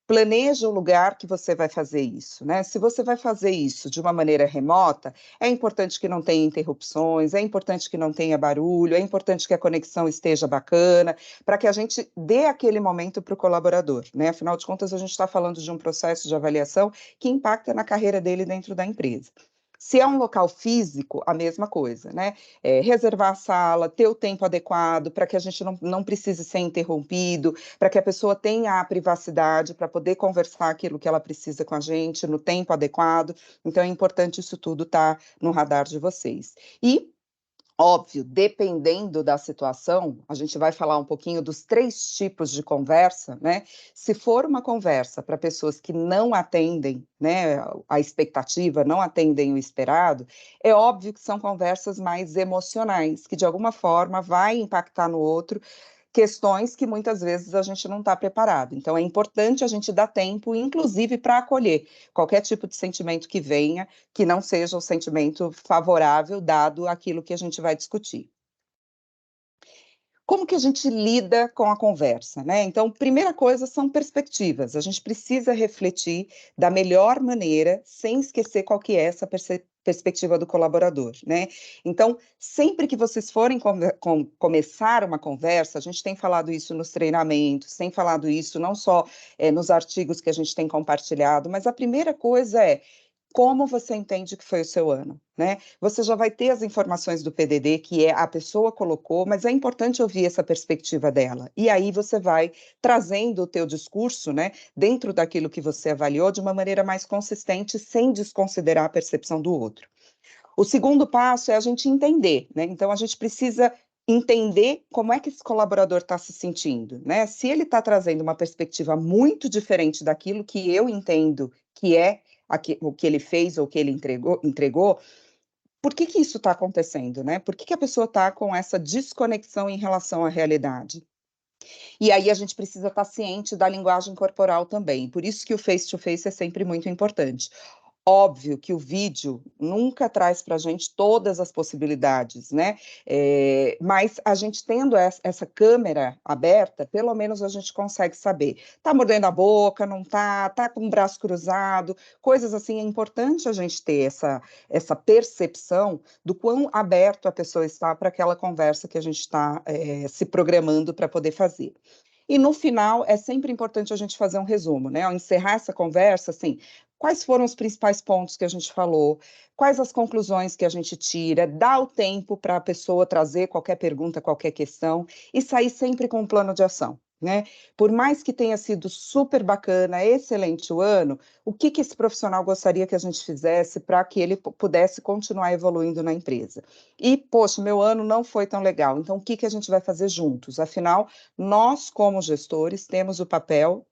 planeja o lugar que você vai fazer isso, né? Se você vai fazer isso de uma maneira remota, é importante que não tenha interrupções, é importante que não tenha barulho, é importante que a conexão esteja bacana, para que a gente dê aquele momento para o colaborador, né? Afinal de contas, a gente está falando de um processo de avaliação que impacta na carreira dele dentro da empresa. Se é um local físico, a mesma coisa, né? Reservar a sala, ter o tempo adequado para que a gente não precise ser interrompido, para que a pessoa tenha a privacidade para poder conversar aquilo que ela precisa com a gente no tempo adequado. Então, é importante isso tudo estar no radar de vocês. E óbvio, dependendo da situação, a gente vai falar um pouquinho dos 3 tipos de conversa, né. Se for uma conversa para pessoas que não atendem, né, a expectativa, não atendem o esperado, é óbvio que são conversas mais emocionais, que de alguma forma vai impactar no outro, questões que muitas vezes a gente não está preparado. Então é importante a gente dar tempo, inclusive para acolher qualquer tipo de sentimento que venha, que não seja o sentimento favorável dado aquilo que a gente vai discutir. Como que a gente lida com a conversa, né? Então, primeira coisa são perspectivas. A gente precisa refletir da melhor maneira, sem esquecer qual que é essa perspectiva do colaborador, né? Então, sempre que vocês forem começar uma conversa, a gente tem falado isso nos treinamentos, tem falado isso não só nos artigos que a gente tem compartilhado, mas a primeira coisa é como você entende que foi o seu ano, né? Você já vai ter as informações do PDD, que é a pessoa colocou, mas é importante ouvir essa perspectiva dela. E aí você vai trazendo o teu discurso, né, dentro daquilo que você avaliou de uma maneira mais consistente, sem desconsiderar a percepção do outro. O segundo passo é a gente entender, né? Então a gente precisa entender como é que esse colaborador está se sentindo, né? Se ele está trazendo uma perspectiva muito diferente daquilo que eu entendo que é o que ele fez ou que ele entregou, por que que isso está acontecendo, né? Por que que a pessoa está com essa desconexão em relação à realidade? E aí a gente precisa estar ciente da linguagem corporal também. Por isso que o face to face é sempre muito importante. Óbvio que o vídeo nunca traz para a gente todas as possibilidades, né? Mas a gente tendo essa câmera aberta, pelo menos a gente consegue saber. Tá mordendo a boca, não tá? Tá com o braço cruzado, coisas assim. É importante a gente ter essa percepção do quão aberto a pessoa está para aquela conversa que a gente está se programando para poder fazer. E no final, é sempre importante a gente fazer um resumo, né? Ao encerrar essa conversa, assim, quais foram os principais pontos que a gente falou, quais as conclusões que a gente tira, dá o tempo para a pessoa trazer qualquer pergunta, qualquer questão, e sair sempre com um plano de ação. Né? Por mais que tenha sido super bacana, excelente o ano, o que esse profissional gostaria que a gente fizesse para que ele pudesse continuar evoluindo na empresa? E, poxa, meu ano não foi tão legal, então o que a gente vai fazer juntos? Afinal, nós, como gestores, temos o papel,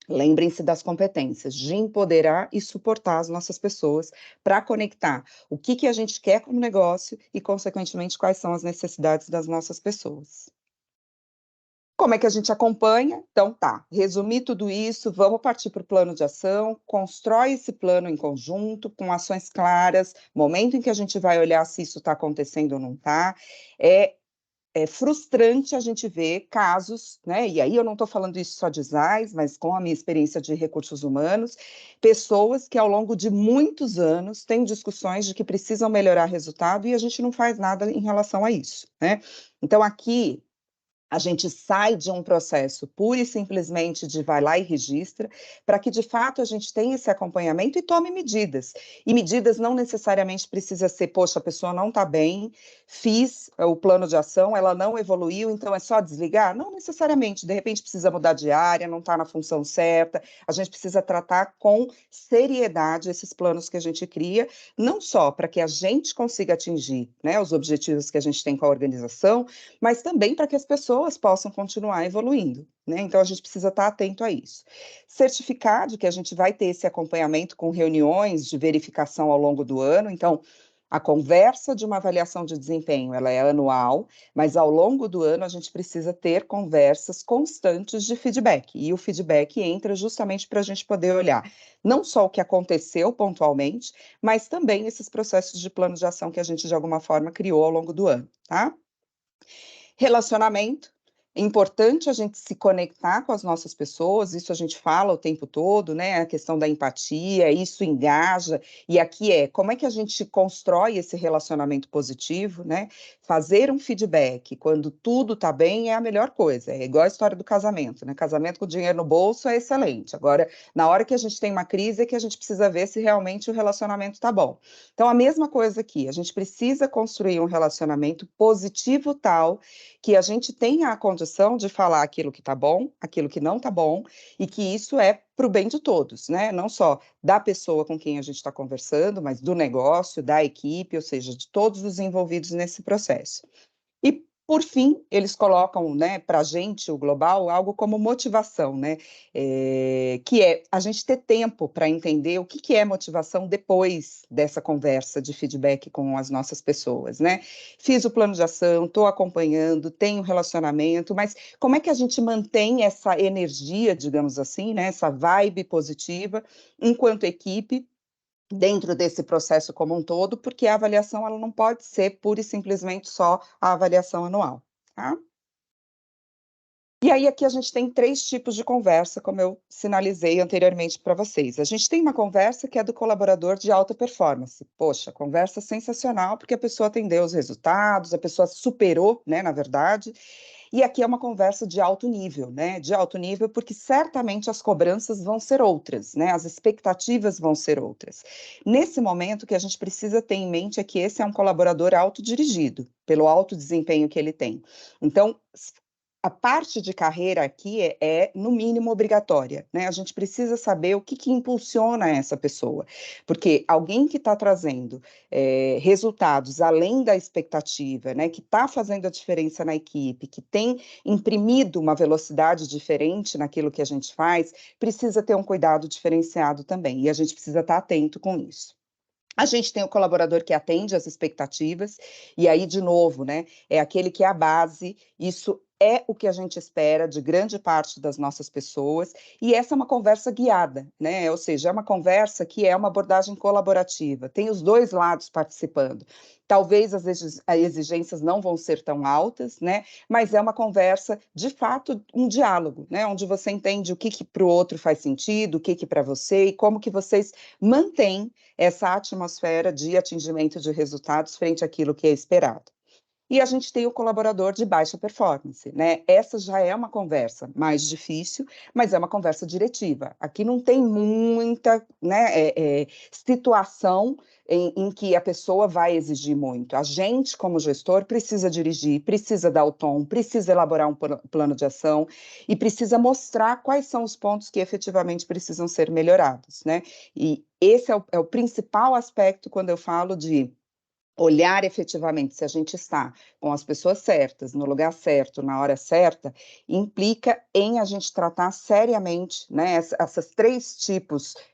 lembrem-se das competências, de empoderar e suportar as nossas pessoas para conectar o que a gente quer como negócio e, consequentemente, quais são as necessidades das nossas pessoas. Como é que a gente acompanha? Então, tá, resumir tudo isso, vamos partir para o plano de ação, constrói esse plano em conjunto, com ações claras, momento em que a gente vai olhar se isso está acontecendo ou não está. É frustrante a gente ver casos, né? E aí eu não estou falando isso só de SAIS, mas com a minha experiência de recursos humanos, pessoas que ao longo de muitos anos têm discussões de que precisam melhorar resultado e a gente não faz nada em relação a isso, né? Então, aqui a gente sai de um processo pura e simplesmente de vai lá e registra, para que de fato a gente tenha esse acompanhamento e tome medidas. E medidas não necessariamente precisa ser, poxa, a pessoa não está bem, fiz o plano de ação, ela não evoluiu, então é só desligar? Não necessariamente, de repente precisa mudar de área, não está na função certa, a gente precisa tratar com seriedade esses planos que a gente cria, não só para que a gente consiga atingir, né, os objetivos que a gente tem com a organização, mas também para que as pessoas possam continuar evoluindo, né? Então a gente precisa estar atento a isso. Certificar de que a gente vai ter esse acompanhamento com reuniões de verificação ao longo do ano, então a conversa de uma avaliação de desempenho, ela é anual, mas ao longo do ano a gente precisa ter conversas constantes de feedback, e o feedback entra justamente para a gente poder olhar não só o que aconteceu pontualmente, mas também esses processos de plano de ação que a gente de alguma forma criou ao longo do ano, tá? Relacionamento, é importante a gente se conectar com as nossas pessoas, isso a gente fala o tempo todo, né? A questão da empatia, isso engaja, e aqui como é que a gente constrói esse relacionamento positivo, né? Fazer um feedback quando tudo tá bem é a melhor coisa, é igual a história do casamento, né? Casamento com dinheiro no bolso é excelente. Agora, na hora que a gente tem uma crise, é que a gente precisa ver se realmente o relacionamento tá bom. Então, a mesma coisa aqui, a gente precisa construir um relacionamento positivo tal que a gente tenha a condição de falar aquilo que está bom, aquilo que não está bom, e que isso é para o bem de todos, né? Não só da pessoa com quem a gente está conversando, mas do negócio, da equipe, ou seja, de todos os envolvidos nesse processo. E, por fim, eles colocam, né, para a gente, o global, algo como motivação, né? Que é a gente ter tempo para entender o que é motivação depois dessa conversa de feedback com as nossas pessoas, né? Fiz o plano de ação, estou acompanhando, tenho relacionamento, mas como é que a gente mantém essa energia, digamos assim, né, essa vibe positiva, enquanto equipe, dentro desse processo como um todo, porque a avaliação ela não pode ser pura e simplesmente só a avaliação anual, tá? E aí aqui a gente tem 3 tipos de conversa, como eu sinalizei anteriormente para vocês. A gente tem uma conversa que é do colaborador de alta performance. Poxa, conversa sensacional, porque a pessoa atendeu os resultados, a pessoa superou, né, na verdade. E aqui é uma conversa de alto nível, né? De alto nível, porque certamente as cobranças vão ser outras, né? As expectativas vão ser outras. Nesse momento, o que a gente precisa ter em mente é que esse é um colaborador autodirigido, pelo alto desempenho que ele tem. Então, a parte de carreira aqui no mínimo, obrigatória, né? A gente precisa saber o que impulsiona essa pessoa, porque alguém que está trazendo resultados além da expectativa, né? Que está fazendo a diferença na equipe, que tem imprimido uma velocidade diferente naquilo que a gente faz, precisa ter um cuidado diferenciado também, e a gente precisa estar atento com isso. A gente tem o colaborador que atende às expectativas, e aí, de novo, né, é aquele que é a base, isso é o que a gente espera de grande parte das nossas pessoas, e essa é uma conversa guiada, né, ou seja, é uma conversa que é uma abordagem colaborativa, tem os dois lados participando. Talvez as exigências não vão ser tão altas, né, mas é uma conversa, de fato, um diálogo, né, onde você entende o que para o outro faz sentido, o que para você, e como que vocês mantêm essa atmosfera de atingimento de resultados frente àquilo que é esperado. E a gente tem o colaborador de baixa performance, né? Essa já é uma conversa mais difícil, mas é uma conversa diretiva. Aqui não tem muita, né, situação em que a pessoa vai exigir muito. A gente, como gestor, precisa dirigir, precisa dar o tom, precisa elaborar um plano de ação e precisa mostrar quais são os pontos que efetivamente precisam ser melhorados, né? E esse é o principal aspecto quando eu falo de olhar efetivamente se a gente está com as pessoas certas, no lugar certo, na hora certa, implica em a gente tratar seriamente, né,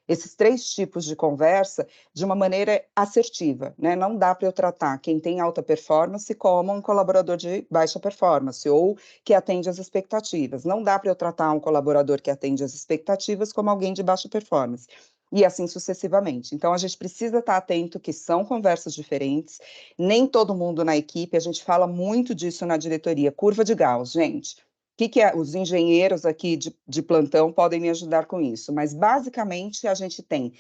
esses três tipos de conversa de uma maneira assertiva, né? Não dá para eu tratar quem tem alta performance como um colaborador de baixa performance ou que atende às expectativas. Não dá para eu tratar um colaborador que atende às expectativas como alguém de baixa performance e assim sucessivamente. Então, a gente precisa estar atento que são conversas diferentes, nem todo mundo na equipe, a gente fala muito disso na diretoria, curva de Gauss, gente. O que é? Os engenheiros aqui de plantão podem me ajudar com isso, mas basicamente a gente tem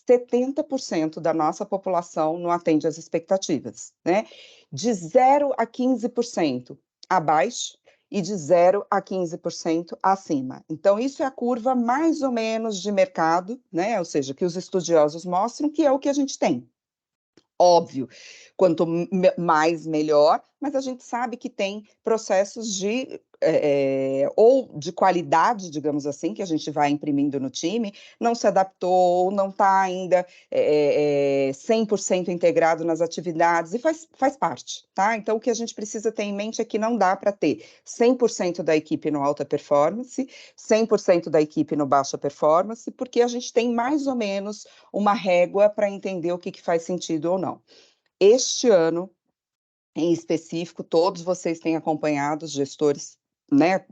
70% da nossa população não atende às expectativas, né? De 0 a 15% abaixo, e de 0 a 15% acima. Então, isso é a curva mais ou menos de mercado, né? Ou seja, que os estudiosos mostram que é o que a gente tem. Óbvio, quanto mais, melhor, mas a gente sabe que tem processos ou de qualidade, digamos assim, que a gente vai imprimindo no time, não se adaptou, não está ainda 100% integrado nas atividades, e faz parte, tá? Então, o que a gente precisa ter em mente é que não dá para ter 100% da equipe no alta performance, 100% da equipe no baixa performance, porque a gente tem mais ou menos uma régua para entender o que faz sentido ou não. Este ano, em específico, todos vocês têm acompanhado, os gestores, né,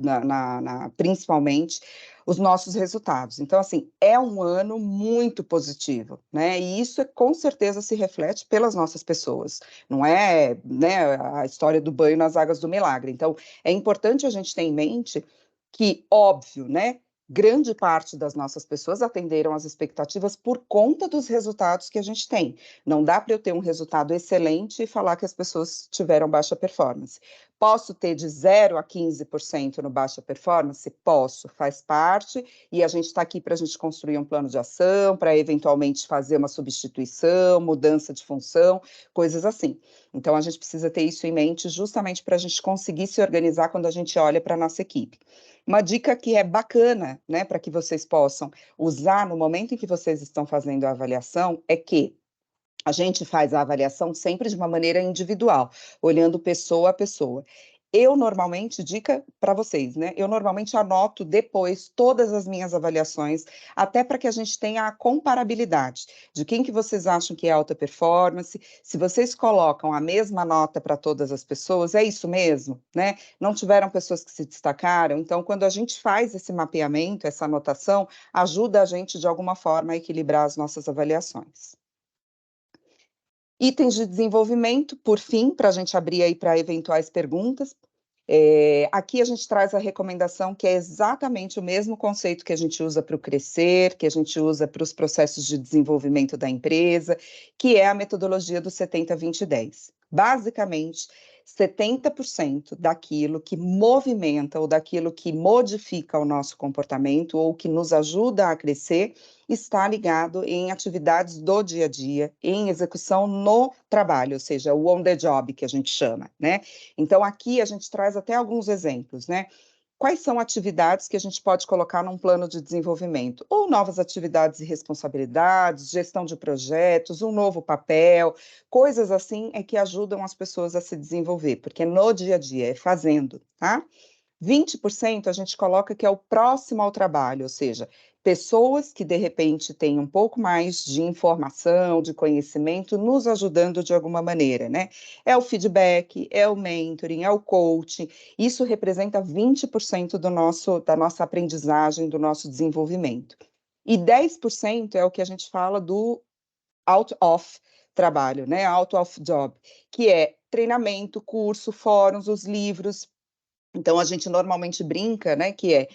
principalmente, os nossos resultados. Então, assim, é um ano muito positivo, né, e isso com certeza se reflete pelas nossas pessoas, não é, né, a história do banho nas águas do milagre. Então, é importante a gente ter em mente que, óbvio, né, grande parte das nossas pessoas atenderam às expectativas por conta dos resultados que a gente tem. Não dá para eu ter um resultado excelente e falar que as pessoas tiveram baixa performance. Posso ter de 0 a 15% no baixa performance? Posso, faz parte, e a gente está aqui para a gente construir um plano de ação, para eventualmente fazer uma substituição, mudança de função, coisas assim. Então, a gente precisa ter isso em mente justamente para a gente conseguir se organizar quando a gente olha para a nossa equipe. Uma dica que é bacana, né, para que vocês possam usar no momento em que vocês estão fazendo a avaliação, é que a gente faz a avaliação sempre de uma maneira individual, olhando pessoa a pessoa. Eu normalmente, dica para vocês, né? Eu normalmente anoto depois todas as minhas avaliações, até para que a gente tenha a comparabilidade de quem que vocês acham que é alta performance. Se vocês colocam a mesma nota para todas as pessoas, é isso mesmo, né? Não tiveram pessoas que se destacaram. Então, quando a gente faz esse mapeamento, essa anotação, ajuda a gente de alguma forma a equilibrar as nossas avaliações. Itens de desenvolvimento, por fim, para a gente abrir aí para eventuais perguntas. Aqui a gente traz a recomendação que é exatamente o mesmo conceito que a gente usa para o crescer, que a gente usa para os processos de desenvolvimento da empresa, que é a metodologia do 70-20-10. Basicamente, 70% daquilo que movimenta ou daquilo que modifica o nosso comportamento ou que nos ajuda a crescer está ligado em atividades do dia a dia, em execução no trabalho, ou seja, o on the job que a gente chama, né? Então, aqui a gente traz até alguns exemplos, né? Quais são atividades que a gente pode colocar num plano de desenvolvimento? Ou novas atividades e responsabilidades, gestão de projetos, um novo papel, coisas assim é que ajudam as pessoas a se desenvolver, porque no dia a dia é fazendo, tá? 20% a gente coloca que é o próximo ao trabalho, ou seja, pessoas que de repente têm um pouco mais de informação, de conhecimento, nos ajudando de alguma maneira, né? É o feedback, é o mentoring, é o coaching, isso representa 20% da nossa aprendizagem, do nosso desenvolvimento. E 10% é o que a gente fala do out of trabalho, né? Out of job, que é treinamento, curso, fóruns, os livros. Então, a gente normalmente brinca, né, que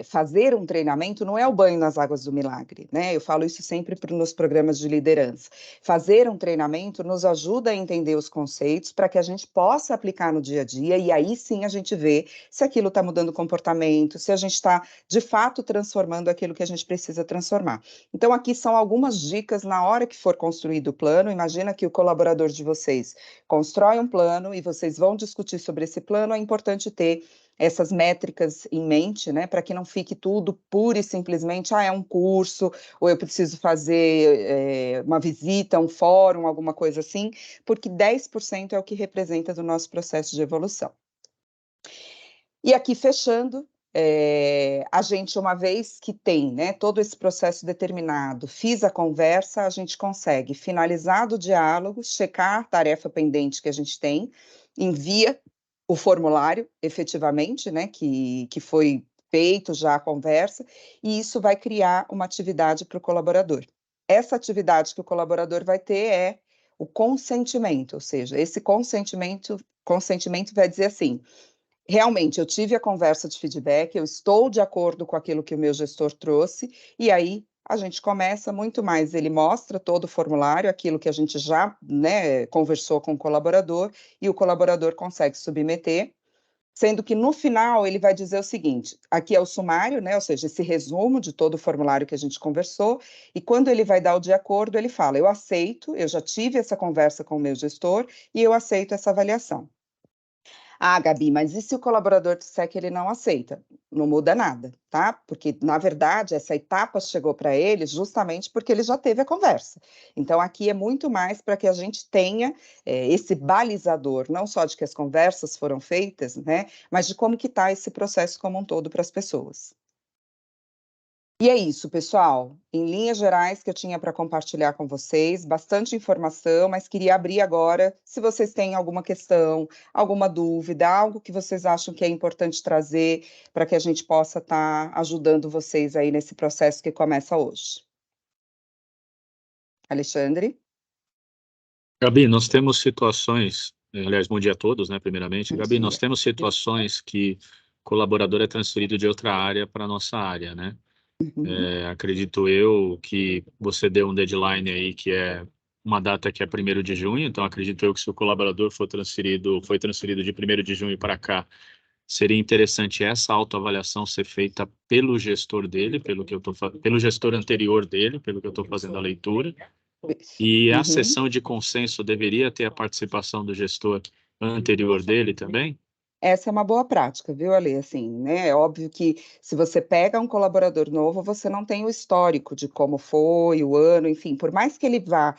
fazer um treinamento não é o banho nas águas do milagre, né? Eu falo isso sempre nos programas de liderança. Fazer um treinamento nos ajuda a entender os conceitos para que a gente possa aplicar no dia a dia, e aí sim a gente vê se aquilo está mudando o comportamento, se a gente está, de fato, transformando aquilo que a gente precisa transformar. Então, aqui são algumas dicas na hora que for construído o plano. Imagina que o colaborador de vocês constrói um plano e vocês vão discutir sobre esse plano, é importante ter essas métricas em mente, né, para que não fique tudo pura e simplesmente, é um curso, ou eu preciso fazer uma visita, um fórum, alguma coisa assim, porque 10% é o que representa do nosso processo de evolução. E aqui, fechando, a gente, uma vez que tem, né, todo esse processo determinado, fiz a conversa, a gente consegue finalizar o diálogo, checar a tarefa pendente que a gente tem, envia o formulário, efetivamente, né, que foi feito já a conversa, e isso vai criar uma atividade para o colaborador. Essa atividade que o colaborador vai ter é o consentimento, ou seja, esse consentimento vai dizer assim: realmente, eu tive a conversa de feedback, eu estou de acordo com aquilo que o meu gestor trouxe, e aí a gente começa muito mais, ele mostra todo o formulário, aquilo que a gente já, né, conversou com o colaborador, e o colaborador consegue submeter, sendo que no final ele vai dizer o seguinte: aqui é o sumário, né, ou seja, esse resumo de todo o formulário que a gente conversou, e quando ele vai dar o de acordo, ele fala: eu aceito, eu já tive essa conversa com o meu gestor, e eu aceito essa avaliação. Ah, Gabi, mas e se o colaborador disser que ele não aceita? Não muda nada, tá? Porque, na verdade, essa etapa chegou para ele justamente porque ele já teve a conversa. Então, aqui é muito mais para que a gente tenha esse balizador, não só de que as conversas foram feitas, né? Mas de como que está esse processo como um todo para as pessoas. E é isso, pessoal. Em linhas gerais, que eu tinha para compartilhar com vocês, bastante informação, mas queria abrir agora, se vocês têm alguma questão, alguma dúvida, algo que vocês acham que é importante trazer para que a gente possa estar ajudando vocês aí nesse processo que começa hoje. Alexandre? Gabi, nós temos situações, aliás, bom dia a todos, né, primeiramente. Bom Gabi, nós dia. temos situações que colaborador é transferido de outra área para a nossa área, né? Uhum. Acredito eu que você deu um deadline aí que é uma data que é 1º de junho, então acredito eu que se o colaborador foi transferido de 1º de junho para cá, seria interessante essa autoavaliação ser feita pelo gestor dele, pelo gestor anterior dele, pelo que eu estou fazendo a leitura. E a Uhum. sessão de consenso deveria ter a participação do gestor anterior dele também? Essa é uma boa prática, viu, Ale? Assim, né? É óbvio que se você pega um colaborador novo, você não tem o histórico de como foi, o ano, enfim, por mais que ele vá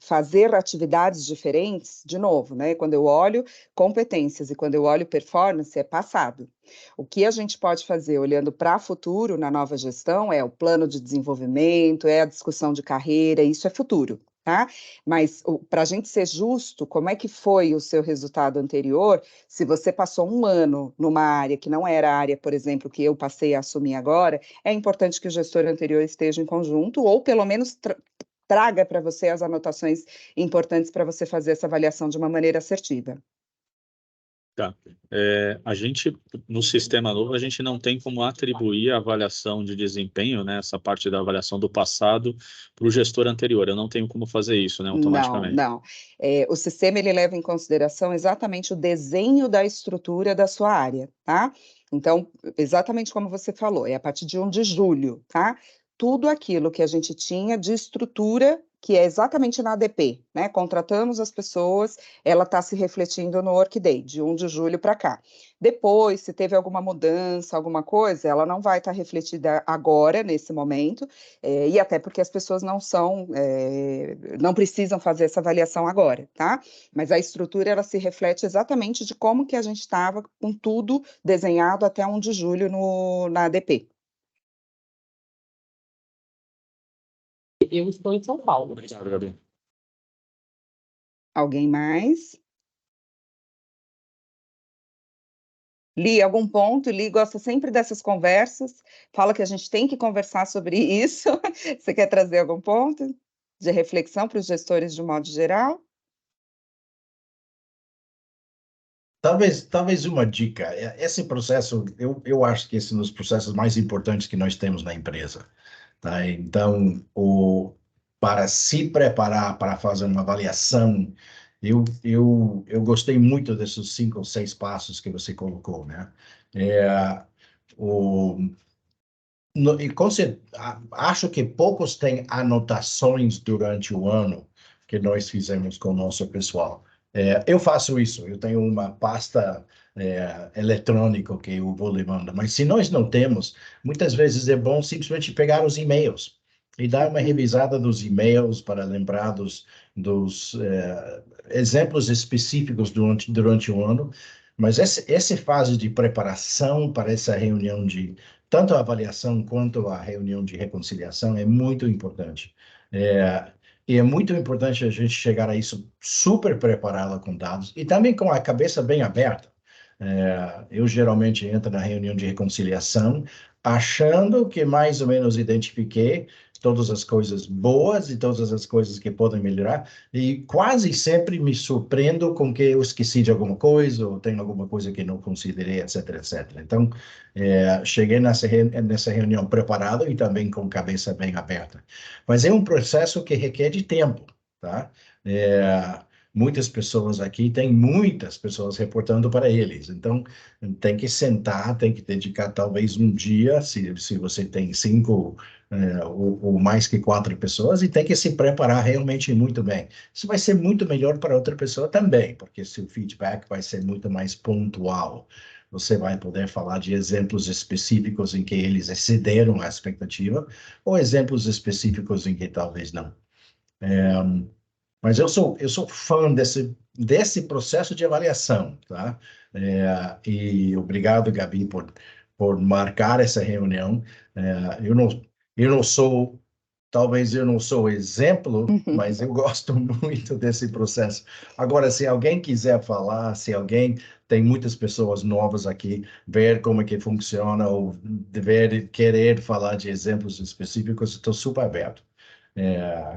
fazer atividades diferentes, de novo, né? Quando eu olho competências e quando eu olho performance, é passado. O que a gente pode fazer olhando para futuro na nova gestão é o plano de desenvolvimento, é a discussão de carreira, isso é futuro. Tá? Mas para a gente ser justo, como é que foi o seu resultado anterior? Se você passou um ano numa área que não era a área, por exemplo, que eu passei a assumir agora, é importante que o gestor anterior esteja em conjunto, ou pelo menos traga para você as anotações importantes para você fazer essa avaliação de uma maneira assertiva. Tá. A gente, no sistema novo, a gente não tem como atribuir a avaliação de desempenho, né, essa parte da avaliação do passado, para o gestor anterior. Eu não tenho como fazer isso, né, Não, automaticamente. não. O sistema ele leva em consideração exatamente o desenho da estrutura da sua área, tá? Então, exatamente como você falou, é a partir de 1 de julho, tá? Tudo aquilo que a gente tinha de estrutura, que é exatamente na ADP, né? Contratamos as pessoas, ela está se refletindo no Workday, de 1 de julho para cá. Depois, se teve alguma mudança, alguma coisa, ela não vai estar refletida agora, nesse momento, e até porque as pessoas não precisam fazer essa avaliação agora, tá? Mas a estrutura, ela se reflete exatamente de como que a gente estava com tudo desenhado até 1 de julho na ADP. Eu estou em São Paulo. Obrigado, Gabi. Alguém mais? Li algum ponto, Li gosta sempre dessas conversas, fala que a gente tem que conversar sobre isso. Você quer trazer algum ponto de reflexão para os gestores de modo geral? Talvez uma dica. Esse processo, eu acho que esse é um dos processos mais importantes que nós temos na empresa. Tá? Então, para se preparar para fazer uma avaliação, eu gostei muito desses 5 ou 6 passos que você colocou, né? É, o, acho que poucos têm anotações durante o ano que nós fizemos com o nosso pessoal. Eu faço isso, eu tenho uma pasta eletrônica que eu vou levando, mas se nós não temos, muitas vezes é bom simplesmente pegar os e-mails e dar uma revisada dos e-mails para lembrar dos exemplos específicos durante o ano. Mas essa fase de preparação para essa reunião de tanto a avaliação quanto a reunião de reconciliação é muito importante. E é muito importante a gente chegar a isso super preparado com dados e também com a cabeça bem aberta. Eu geralmente entro na reunião de reconciliação achando que mais ou menos identifiquei todas as coisas boas e todas as coisas que podem melhorar e quase sempre me surpreendo com que eu esqueci de alguma coisa ou tenho alguma coisa que não considerei, etc, etc. Então, cheguei nessa reunião preparado e também com cabeça bem aberta. Mas é um processo que requer de tempo, tá? Muitas pessoas aqui, tem muitas pessoas reportando para eles. Então, tem que sentar, tem que dedicar talvez um dia, se você tem 5 ou mais que 4 pessoas, e tem que se preparar realmente muito bem. Isso vai ser muito melhor para outra pessoa também, porque seu feedback vai ser muito mais pontual. Você vai poder falar de exemplos específicos em que eles excederam a expectativa, ou exemplos específicos em que talvez não. Mas eu sou fã desse processo de avaliação, tá? E obrigado, Gabi, por marcar essa reunião. Eu não sou, talvez eu não sou exemplo, mas eu gosto muito desse processo. Agora, se alguém quiser falar, se alguém tem muitas pessoas novas aqui, ver como é que funciona ou querer falar de exemplos específicos, estou super aberto.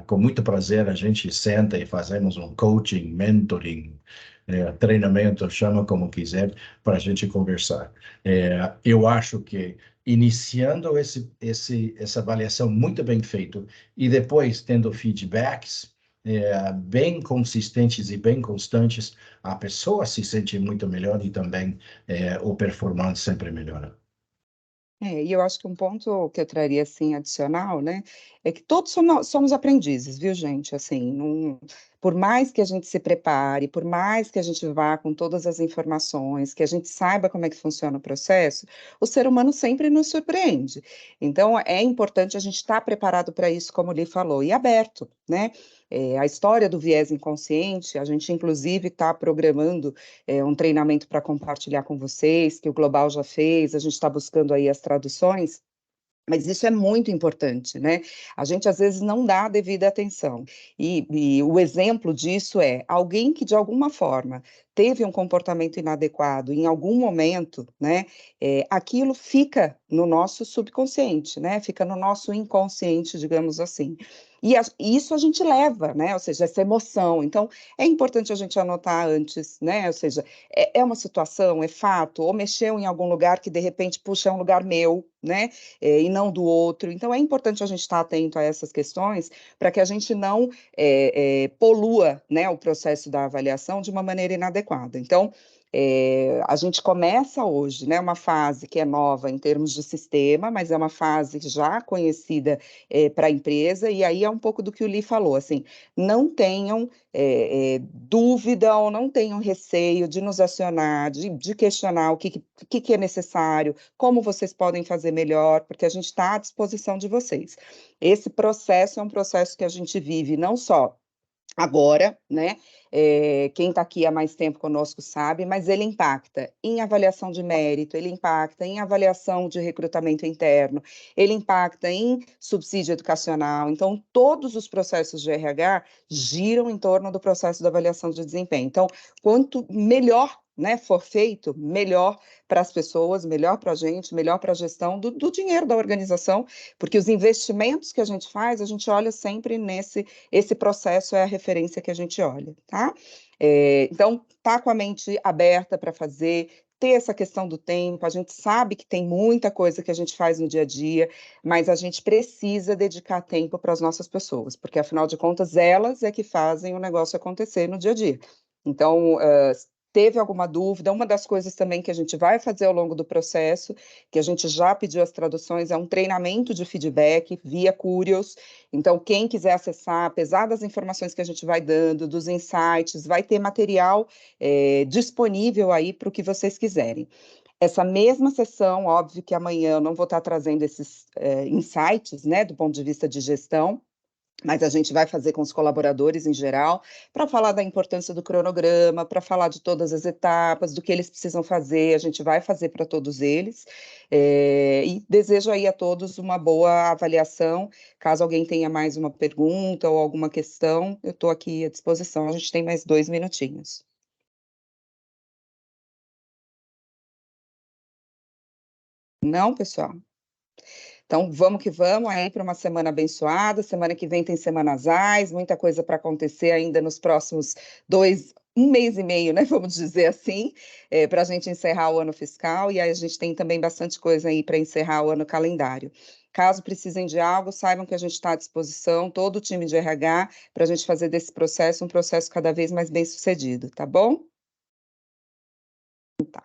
Com muito prazer, a gente senta e fazemos um coaching, mentoring, treinamento, chama como quiser, para a gente conversar. Eu acho que iniciando essa avaliação muito bem feita e depois tendo feedbacks bem consistentes e bem constantes, a pessoa se sente muito melhor e também o performance sempre melhora. E eu acho que um ponto que eu traria, assim, adicional, né, é que todos somos aprendizes, viu, gente? Assim, por mais que a gente se prepare, por mais que a gente vá com todas as informações, que a gente saiba como é que funciona o processo, o ser humano sempre nos surpreende. Então, é importante a gente estar preparado para isso, como o Li falou, e aberto, né? A história do viés inconsciente, a gente, inclusive, está programando um treinamento para compartilhar com vocês, que o Global já fez, a gente está buscando aí as traduções, mas isso é muito importante, né? A gente às vezes não dá a devida atenção. E o exemplo disso é alguém que de alguma forma teve um comportamento inadequado em algum momento, né? Aquilo fica no nosso subconsciente, né? Fica no nosso inconsciente, digamos assim. E isso a gente leva, né? Ou seja, essa emoção. Então, é importante a gente anotar antes, né? Ou seja, é uma situação, é fato, ou mexeu em algum lugar que de repente, puxa, é um lugar meu, né? E não do outro. Então, é importante a gente estar atento a essas questões para que a gente não polua, né, o processo da avaliação de uma maneira inadequada. Então, a gente começa hoje, né, uma fase que é nova em termos de sistema, mas é uma fase já conhecida para a empresa, e aí é um pouco do que o Li falou, assim, não tenham dúvida ou não tenham receio de nos acionar, de questionar o que é necessário, como vocês podem fazer melhor, porque a gente está à disposição de vocês. Esse processo é um processo que a gente vive não só agora, né? Quem está aqui há mais tempo conosco sabe, mas ele impacta em avaliação de mérito, ele impacta em avaliação de recrutamento interno, ele impacta em subsídio educacional. Então, todos os processos de RH giram em torno do processo da avaliação de desempenho. Então, quanto melhor, né, for feito, melhor para as pessoas, melhor para a gente, melhor para a gestão do dinheiro da organização, porque os investimentos que a gente faz, a gente olha sempre esse processo é a referência que a gente olha, tá? Então, tá com a mente aberta para fazer, ter essa questão do tempo, a gente sabe que tem muita coisa que a gente faz no dia a dia, mas a gente precisa dedicar tempo para as nossas pessoas, porque afinal de contas, elas é que fazem o negócio acontecer no dia a dia. Então, teve alguma dúvida, uma das coisas também que a gente vai fazer ao longo do processo, que a gente já pediu as traduções, é um treinamento de feedback via Curios. Então, quem quiser acessar, apesar das informações que a gente vai dando, dos insights, vai ter material disponível aí para o que vocês quiserem. Essa mesma sessão, óbvio que amanhã eu não vou estar trazendo esses insights, né, do ponto de vista de gestão, mas a gente vai fazer com os colaboradores em geral, para falar da importância do cronograma, para falar de todas as etapas, do que eles precisam fazer, a gente vai fazer para todos eles, e desejo aí a todos uma boa avaliação. Caso alguém tenha mais uma pergunta ou alguma questão, eu estou aqui à disposição, a gente tem mais 2 minutinhos. Não, pessoal? Então, vamos que vamos aí para uma semana abençoada. Semana que vem tem Semanas AIS, muita coisa para acontecer ainda nos próximos 1 mês e meio, né? Vamos dizer assim, para a gente encerrar o ano fiscal. E aí a gente tem também bastante coisa aí para encerrar o ano calendário. Caso precisem de algo, saibam que a gente está à disposição, todo o time de RH, para a gente fazer desse processo um processo cada vez mais bem sucedido, tá bom? Tá.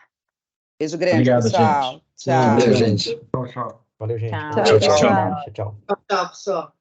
Beijo grande, Obrigado, pessoal. gente. Tchau. Valeu, gente. Tchau, tchau. Valeu, gente. Tchau. Tchau, Tchau, tchau. tchau. Tchau, pessoal.